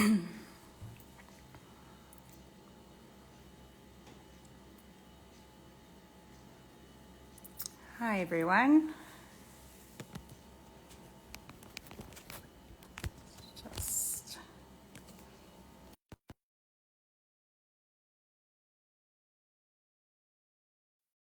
Hi everyone.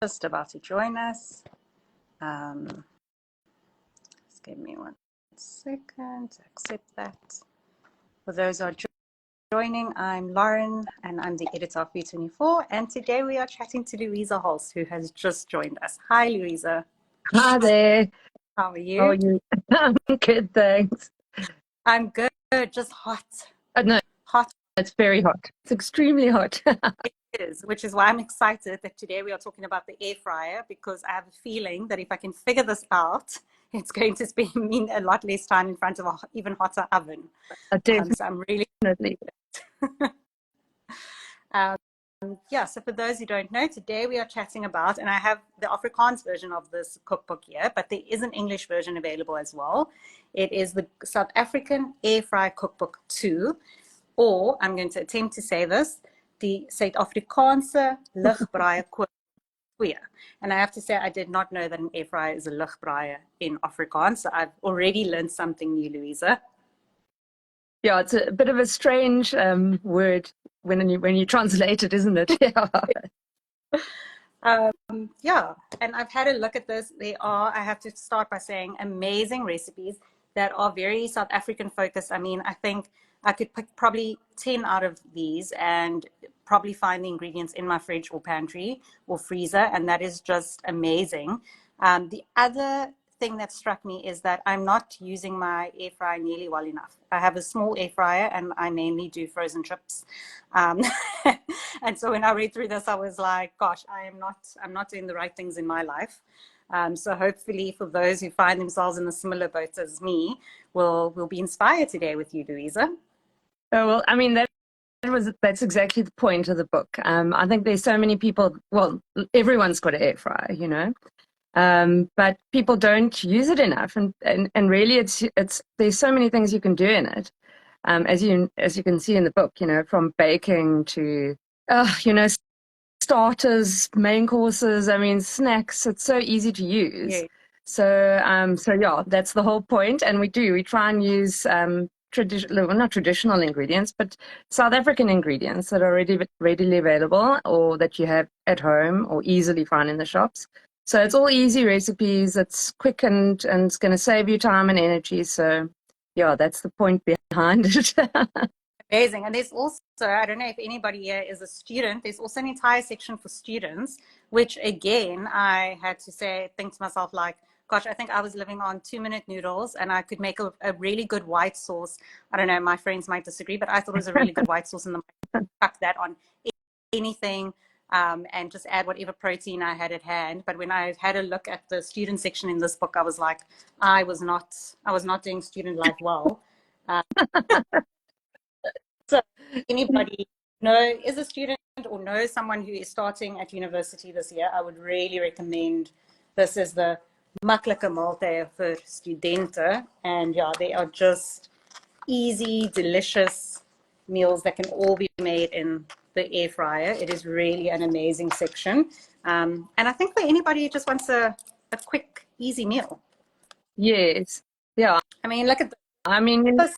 Just about to join us. Just give me 1 second to accept that. For those who are joining, I'm Lauren and I'm the editor of FOOD24, and today we are chatting to Louisa Holst, who has just joined us. Hi Louisa. Hi there. How are you? How are you? I'm good, thanks. I'm good, just hot. No, Hot. it's very hot. It's extremely hot. It is, which is why I'm excited that today we are talking about the air fryer, because I have a feeling that if I can figure this out, it's going to mean a lot less time in front of an even hotter oven. Definitely. So I'm really yeah, so for those who don't know, today we are chatting about, and I have the Afrikaans version of this cookbook here, but there is an English version available as well. It is the South African Air-fryer Cookbook 2, or I'm going to attempt to say this, the Suid-Afrikaanse Ligbraaie Cookbook 2. And I have to say, I did not know that an air fryer is a ligbraaie in Afrikaans, so I've already learned something new, Louisa. Yeah, it's a bit of a strange word when you translate it, isn't it? Yeah, and I've had a look at this. There are, I have to start by saying, amazing recipes that are very South African focused. I mean, I think I could pick probably 10 out of these and probably find the ingredients in my fridge or pantry or freezer, and that is just amazing. The other thing that struck me is that I'm not using my air fryer nearly well enough. I have a small air fryer and I mainly do frozen chips. And so when I read through this, I was like, gosh, I'm not doing the right things in my life. So hopefully for those who find themselves in a similar boat as me, will be inspired today with you, Louisa. Oh, well, I mean, that's exactly the point of the book. I think there's so many people, well, everyone's got an air fryer, you know. But people don't use it enough, and really it's there's so many things you can do in it, as you can see in the book, you know, from baking to you know, starters, main courses, I mean snacks. It's so easy to use. Yeah. So yeah, that's the whole point. And we try and use traditional, well, not traditional ingredients, but South African ingredients that are readily available or that you have at home or easily find in the shops. So it's all easy recipes. It's quick and it's going to save you time and energy. So yeah, that's the point behind it. Amazing. And there's also, I don't know if anybody here is a student, there's also an entire section for students, which again, I had to think to myself like, gosh, I think I was living on 2-minute noodles and I could make a really good white sauce. I don't know, my friends might disagree, but I thought it was a really good white sauce, and then chuck that on anything and just add whatever protein I had at hand. But when I had a look at the student section in this book, I was like, I was not doing student life well. So anybody is a student or knows someone who is starting at university this year, I would really recommend this is the maklike maaltye for studente. And yeah, they are just easy, delicious meals that can all be made in the air fryer. It is really an amazing section. And I think for anybody who just wants a quick, easy meal. Yes. Yeah. I mean, look at this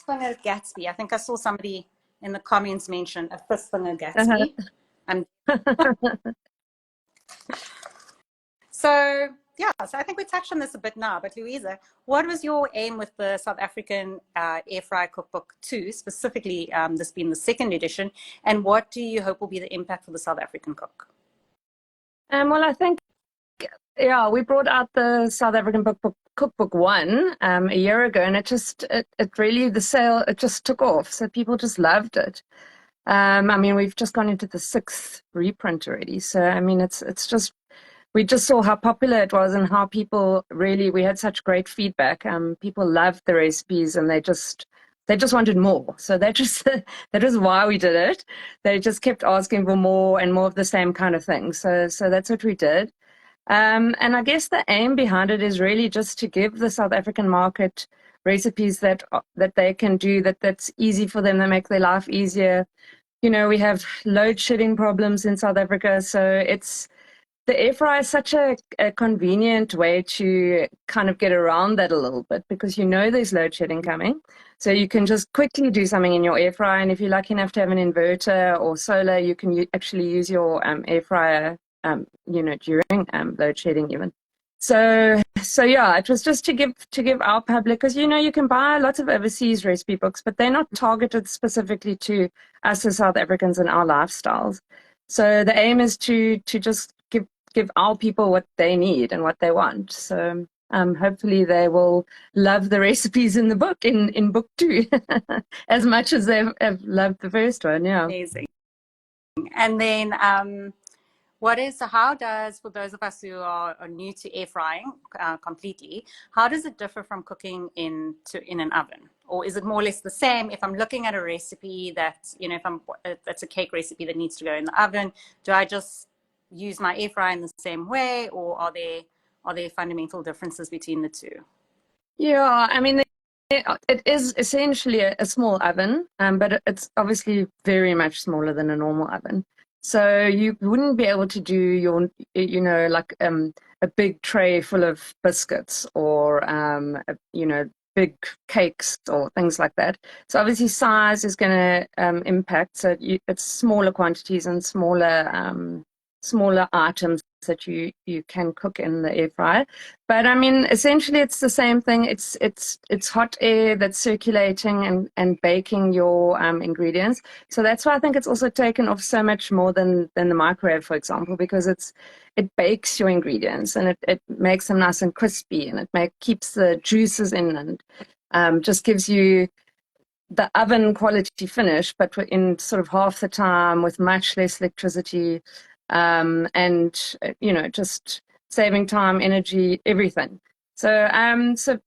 finger Gatsby. I think I saw somebody in the comments mention a fist finger Gatsby. So yeah, so I think we touched on this a bit now, but Louisa, what was your aim with the South African Air-fryer Cookbook 2, specifically this being the second edition, and what do you hope will be the impact for the South African cook? Well, I think, yeah, we brought out the South African Cookbook 1 a year ago, and it really, the sale, it just took off. So people just loved it. I mean, we've just gone into the 6th reprint already. So, I mean, it's just, we just saw how popular it was and how people really, we had such great feedback. People loved the recipes and they just wanted more. So that is why we did it. They just kept asking for more and more of the same kind of thing. So that's what we did. And I guess the aim behind it is really just to give the South African market recipes that they can do that's easy for them, that make their life easier. You know, we have load shedding problems in South Africa, so the air fryer is such a convenient way to kind of get around that a little bit, because you know there's load shedding coming. So you can just quickly do something in your air fryer. And if you're lucky enough to have an inverter or solar, you can actually use your air fryer, you know, during load shedding even. So yeah, it was just to give our public, because you know you can buy lots of overseas recipe books, but they're not targeted specifically to us as South Africans and our lifestyles. So the aim is to just give our people what they need and what they want. So hopefully they will love the recipes in the book, in book 2, as much as they've loved the first one. Yeah. Amazing. And then how does, for those of us who are new to air frying completely, how does it differ from cooking in an oven? Or is it more or less the same? If I'm looking at a recipe that, you know, that's a cake recipe that needs to go in the oven, do I just use my air fryer in the same way, or are there fundamental differences between the two? Yeah, I mean, it is essentially a small oven, but it's obviously very much smaller than a normal oven. So you wouldn't be able to do your, you know, like a big tray full of biscuits, or you know, big cakes or things like that. So obviously size is going to impact. So it's smaller quantities and smaller items that you can cook in the air fryer. But I mean, essentially it's the same thing. It's hot air that's circulating and baking your ingredients. So that's why I think it's also taken off so much more than the microwave, for example, because it bakes your ingredients, and it makes them nice and crispy, and it keeps the juices in, and just gives you the oven quality finish, but in sort of half the time with much less electricity, and you know, just saving time, energy, everything. So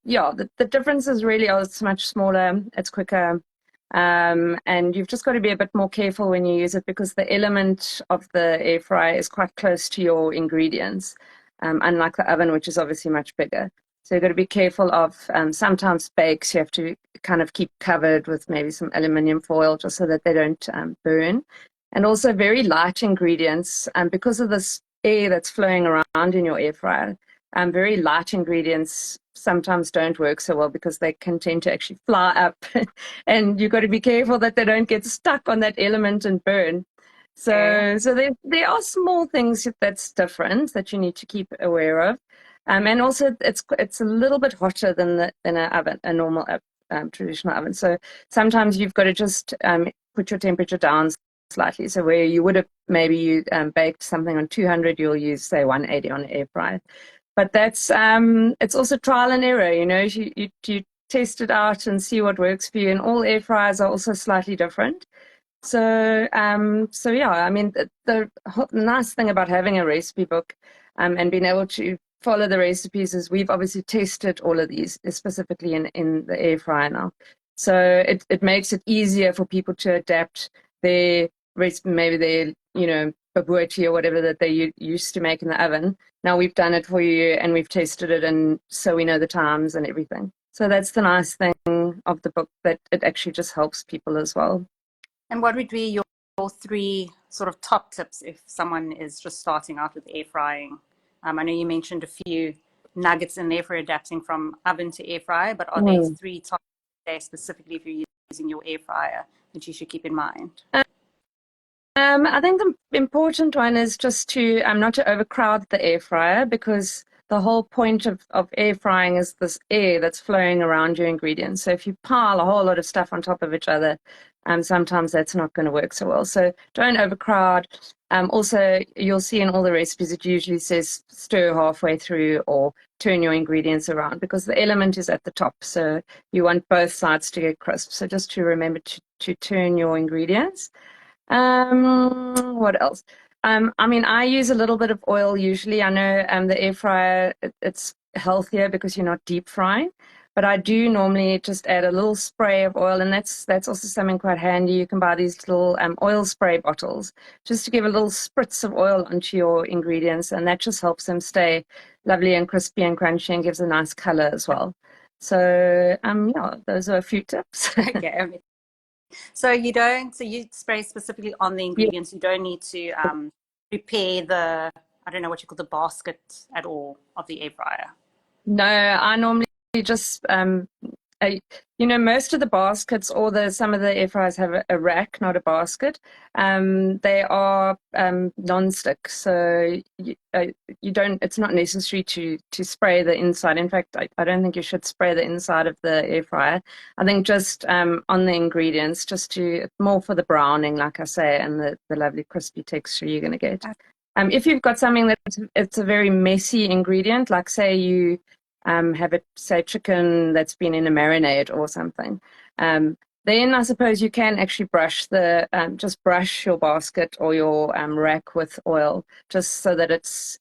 yeah, the differences really are it's much smaller, it's quicker, and you've just got to be a bit more careful when you use it, because the element of the air fryer is quite close to your ingredients, unlike the oven, which is obviously much bigger. So you've got to be careful of sometimes bakes you have to kind of keep covered with maybe some aluminium foil, just so that they don't burn. And also very light ingredients, because of this air that's flowing around in your air fryer. Very light ingredients sometimes don't work so well, because they can tend to actually fly up, and you've got to be careful that they don't get stuck on that element and burn. So there are small things that's different that you need to keep aware of. And also it's a little bit hotter than a normal traditional oven. So sometimes you've got to just put your temperature down slightly. So where you would have maybe baked something on 200, you'll use, say, 180 on the air fryer. But that's it's also trial and error. You know, you test it out and see what works for you. And all air fryers are also slightly different. So yeah, I mean, the nice thing about having a recipe book and being able to follow the recipes is we've obviously tested all of these specifically in the air fryer now. So it makes it easier for people to adapt their recipe, maybe their, you know, bobotie or whatever that they used to make in the oven. Now we've done it for you and we've tested it, and so we know the times and everything. So that's the nice thing of the book, that it actually just helps people as well. And what would be your 3 sort of top tips if someone is just starting out with air frying? I know you mentioned a few nuggets in there for adapting from oven to air fryer, but are there 3 top tips there specifically if you're using your air fryer that you should keep in mind? I think the important one is just to not to overcrowd the air fryer, because the whole point of air frying is this air that's flowing around your ingredients. So if you pile a whole lot of stuff on top of each other, sometimes that's not going to work so well. So don't overcrowd. Also, you'll see in all the recipes it usually says stir halfway through or turn your ingredients around, because the element is at the top. So you want both sides to get crisp. So just to remember to turn your ingredients. What else? I mean, I use a little bit of oil usually. I know the air fryer, it's healthier because you're not deep frying, but I do normally just add a little spray of oil, and that's also something quite handy. You can buy these little oil spray bottles just to give a little spritz of oil onto your ingredients, and that just helps them stay lovely and crispy and crunchy and gives a nice color as well. So yeah, those are a few tips. Okay. So you spray specifically on the Yeah. ingredients. You don't need to prepare the, I don't know what you call the basket at all of the air fryer. No, I normally just uh, most of the baskets or some of the air fryers have a rack, not a basket. They are non-stick, so you don't. It's not necessary to spray the inside. In fact, I don't think you should spray the inside of the air fryer. I think just on the ingredients, just to more for the browning, like I say, and the lovely crispy texture you're going to get. If you've got something that it's a very messy ingredient, like say you have it, say, chicken that's been in a marinade or something, then I suppose you can actually just brush your basket or your rack with oil, just so that it's,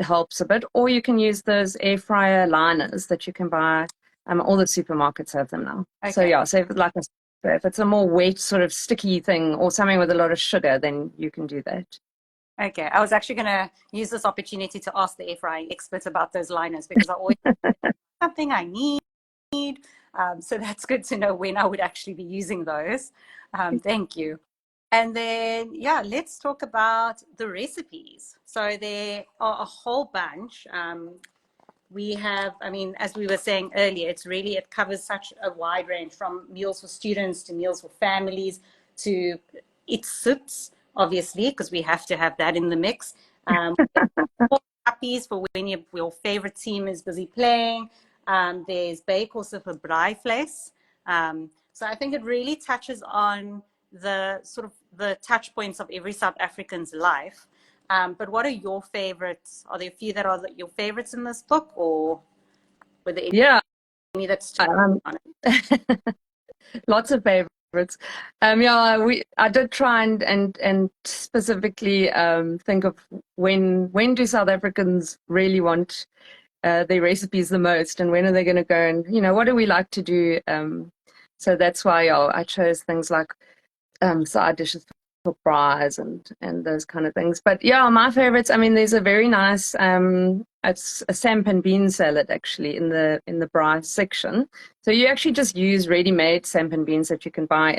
helps a bit. Or you can use those air fryer liners that you can buy. All the supermarkets have them now. Okay. So yeah, so if it's a more wet sort of sticky thing or something with a lot of sugar, then you can do that. Okay, I was actually going to use this opportunity to ask the air frying experts about those liners because I always something I need. So that's good to know when I would actually be using those. Thank you. And then, yeah, let's talk about the recipes. So there are a whole bunch. We have, I mean, as we were saying earlier, it covers such a wide range, from meals for students to meals for families to it soups, obviously, because we have to have that in the mix. Happies for when your favorite team is busy playing. There's bake also for braaivleis. So I think it really touches on the sort of the touch points of every South African's life. But what are your favorites? Are there a few that are your favorites in this book, or were there any that's on it? Lots of favorites. Yeah, I did try and specifically think of when do South Africans really want their recipes the most, and when are they going to go and what do we like to do? So that's why I chose things like side dishes for fries and those kind of things. But yeah, my favorites. I mean, there's a very nice it's a samp and bean salad actually in the braai section. So you actually just use ready-made samp and beans that you can buy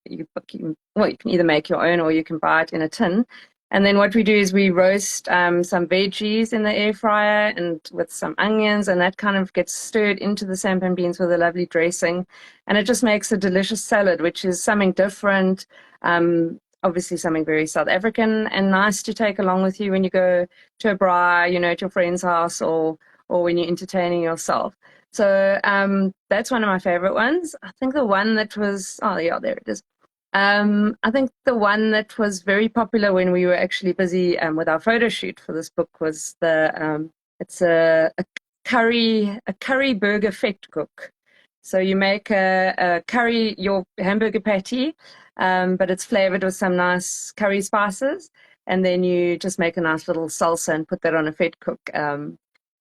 you can either make your own or you can buy it in a tin. And then what we do is we roast some veggies in the air fryer and with some onions, and that kind of gets stirred into the samp and beans with a lovely dressing. And it just makes a delicious salad, which is something different, obviously something very South African and nice to take along with you when you go to a braai, at your friend's house or when you're entertaining yourself. So that's one of my favorite ones. I think the one that was, oh yeah, there it is. I think the one that was very popular when we were actually busy with our photo shoot for this book was it's a curry burger vet cook. So you make a curry, your hamburger patty, but it's flavored with some nice curry spices, and then you just make a nice little salsa and put that on a vet cook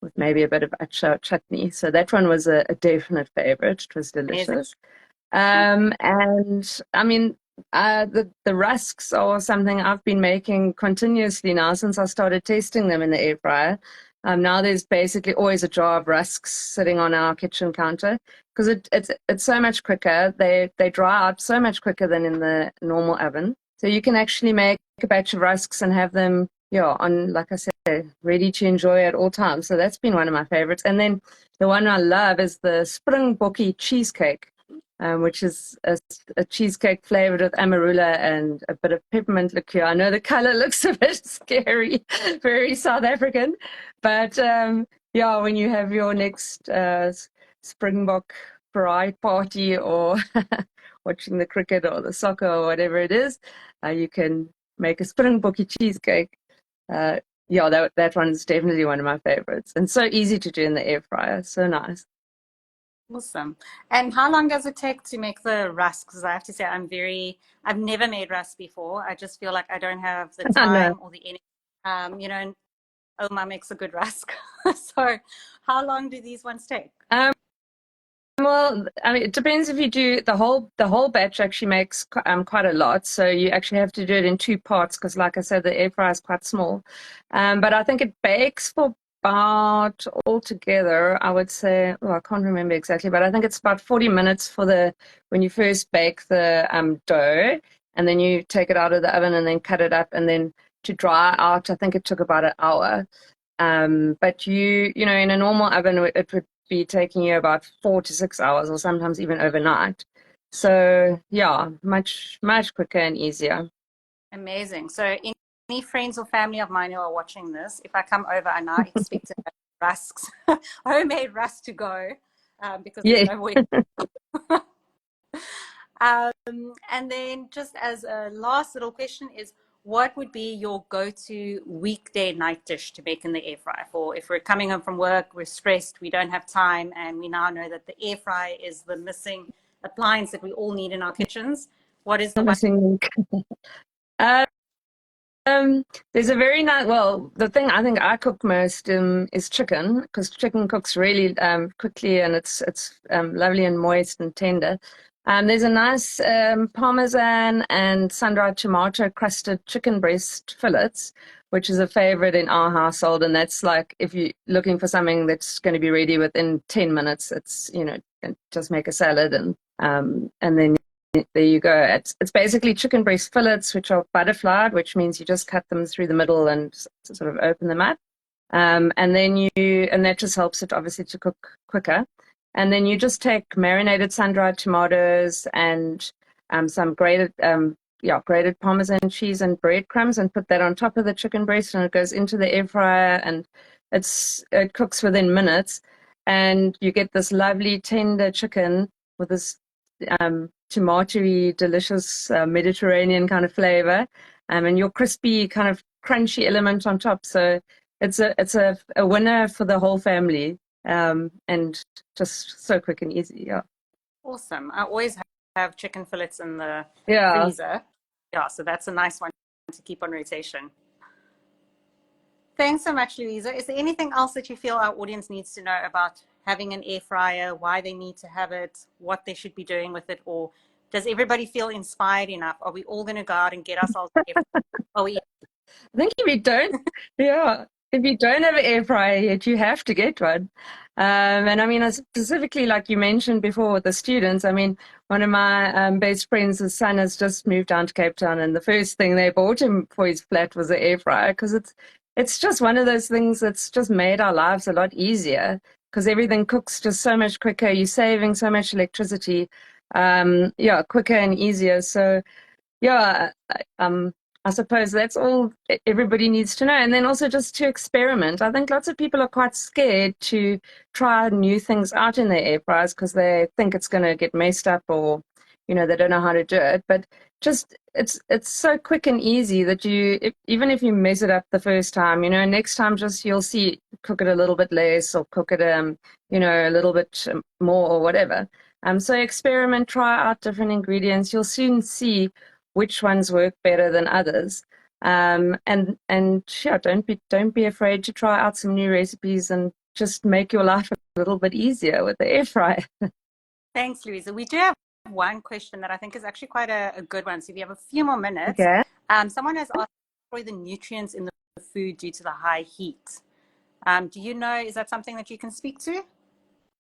with maybe a bit of chutney. So that one was a definite favorite. It was delicious. And I mean, the rusks are something I've been making continuously now since I started testing them in the air fryer. Now there's basically always a jar of rusks sitting on our kitchen counter because it's so much quicker. They dry out so much quicker than in the normal oven. So you can actually make a batch of rusks and have them, on, like I said, ready to enjoy at all times. So that's been one of my favorites. And then the one I love is the springbokkie cheesecake. Which is a cheesecake flavored with amarula and a bit of peppermint liqueur. I know the color looks a bit scary, very South African, but yeah, when you have your next Springbok braai party or watching the cricket or the soccer or whatever it is, you can make a springbokkie cheesecake. Yeah, that one's definitely one of my favorites, and so easy to do in the air fryer. So nice. Awesome. And how long does it take to make the rusk? Because I have to say, I've never made rusk before. I just feel like I don't have the time or the energy. And Oma makes a good rusk. So how long do these ones take? Well, I mean, it depends if you do the whole batch actually makes quite a lot. So you actually have to do it in two parts because, like I said, the air fryer is quite small. But I think it bakes for about altogether, I would say, oh, I can't remember exactly, but I think it's about 40 minutes for when you first bake the dough, and then you take it out of the oven and then cut it up, and then to dry out, I think it took about an hour. But you know, in a normal oven, it would be taking you about 4 to 6 hours, or sometimes even overnight. So yeah, much quicker and easier. Amazing. So any friends or family of mine who are watching this, if I come over, I now expect to have rusks, homemade rusks to go, because there's Yeah. no way. And then just as a last little question is, what would be your go-to weekday night dish to make in the air fryer for if we're coming home from work, we're stressed, we don't have time, and we now know that the air fryer is the missing appliance that we all need in our kitchens? What is the one? Missing link. There's a very nice, well, the thing I think I cook most is chicken, because chicken cooks really quickly, and it's lovely and moist and tender. There's a nice Parmesan and sun-dried tomato crusted chicken breast fillets, which is a favorite in our household. And that's like, if you're looking for something that's going to be ready within 10 minutes, it's, you know, just make a salad and then there you go. It's basically chicken breast fillets, which are butterflied, which means you just cut them through the middle and sort of open them up. And that just helps it obviously to cook quicker. And then you just take marinated sun-dried tomatoes and some grated Parmesan cheese and breadcrumbs, and put that on top of the chicken breast, and it goes into the air fryer, and it cooks within minutes, and you get this lovely tender chicken with this tomatoey, delicious Mediterranean kind of flavor, and your crispy kind of crunchy element on top. So it's a winner for the whole family, and just so quick and easy. Yeah. Awesome. I always have chicken fillets in the Yeah. freezer. Yeah, so that's a nice one to keep on rotation. Thanks so much, Louisa. Is there anything else that you feel our audience needs to know about having an air fryer, why they need to have it, what they should be doing with it, or does everybody feel inspired enough? Are we all going to go out and get ourselves an air fryer? Are we? I think if you don't have an air fryer yet, you have to get one. And I mean, specifically, like you mentioned before with the students, I mean, one of my best friends, his son has just moved down to Cape Town, and the first thing they bought him for his flat was an air fryer, because it's just one of those things that's just made our lives a lot easier, because everything cooks just so much quicker. You're saving so much electricity, yeah, quicker and easier. So yeah, I suppose that's all everybody needs to know. And then also just to experiment. I think lots of people are quite scared to try new things out in their air fryers because they think it's going to get messed up, or, you know, they don't know how to do it. But just it's so quick and easy that even if you mess it up the first time, you know, next time just you'll see, cook it a little bit less, or cook it you know, a little bit more, or whatever. So experiment, try out different ingredients. You'll soon see which ones work better than others. And yeah, don't be afraid to try out some new recipes, and just make your life a little bit easier with the air fryer. Thanks, Louisa. We do have one question that I think is actually quite a good one. So if you have a few more minutes, Okay. someone has asked for the nutrients in the food due to the high heat. Do you know, is that something that you can speak to?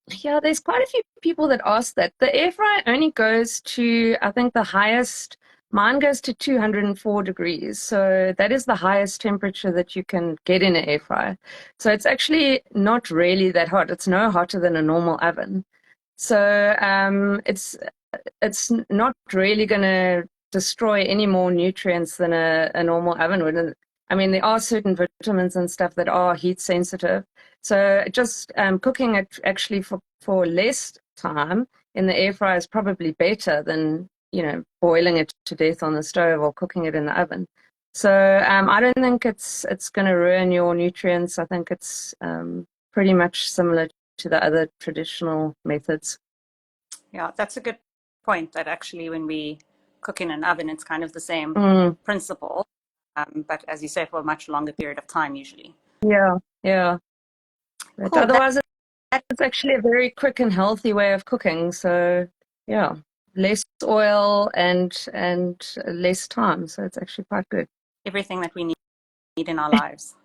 Yeah, there's quite a few people that ask that. The air fryer only goes to, I think the highest, mine goes to 204 degrees. So that is the highest temperature that you can get in an air fryer. So it's actually not really that hot. It's no hotter than a normal oven. So it's not really going to destroy any more nutrients than a normal oven would. And, I mean, there are certain vitamins and stuff that are heat sensitive. So just cooking it actually for less time in the air fryer is probably better than, you know, boiling it to death on the stove or cooking it in the oven. So I don't think it's going to ruin your nutrients. I think it's pretty much similar to the other traditional methods. Yeah, that's a good point, that actually when we cook in an oven, it's kind of the same principle, but as you say, for a much longer period of time usually. Yeah, yeah. But Cool. otherwise, it's actually a very quick and healthy way of cooking. So yeah, less oil and less time. So it's actually quite good. Everything that we need in our lives.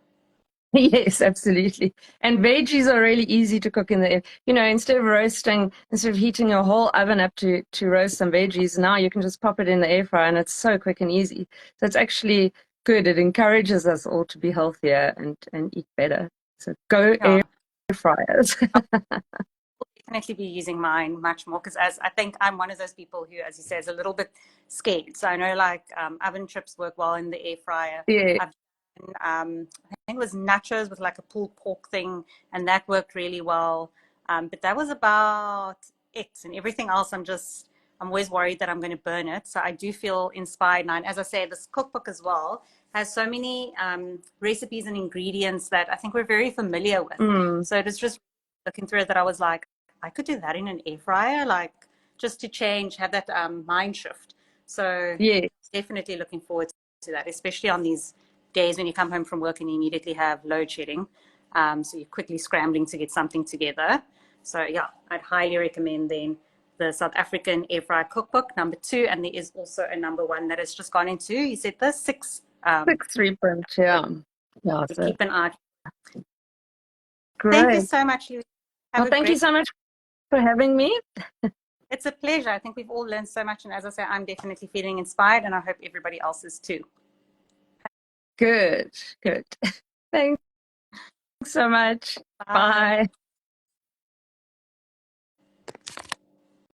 Yes, absolutely. And veggies are really easy to cook in the air. You know, instead of heating your whole oven up to roast some veggies, now you can just pop it in the air fryer and it's so quick and easy. So it's actually good. It encourages us all to be healthier and eat better. So go air Yeah. fryers. Definitely be using mine much more because as I think I'm one of those people who, as you say, is a little bit scared. So I know like oven chips work well in the air fryer. Yeah. I've done, I think it was nachos with like a pulled pork thing, and that worked really well. But that was about it, and everything else I'm always worried that I'm going to burn it. So I do feel inspired now. And as I say, this cookbook as well has so many recipes and ingredients that I think we're very familiar with. Mm. So it was just looking through it that I was like, I could do that in an air fryer, like just to change, have that mind shift. So Yeah. definitely looking forward to that, especially on these days when you come home from work and you immediately have load shedding. So you're quickly scrambling to get something together. So yeah, I'd highly recommend then the South African Air-fryer Cookbook, #2, and there is also a #1 that has just gone into, you said the 6. 6 reprint, yeah. Yeah, so Keep an eye. Thank you great. so much, Louise. Have Well, a thank you great. so much for having me. It's a pleasure. I think we've all learned so much. And as I say, I'm definitely feeling inspired, and I hope everybody else is too. Good, good. Thanks so much. Bye. Bye.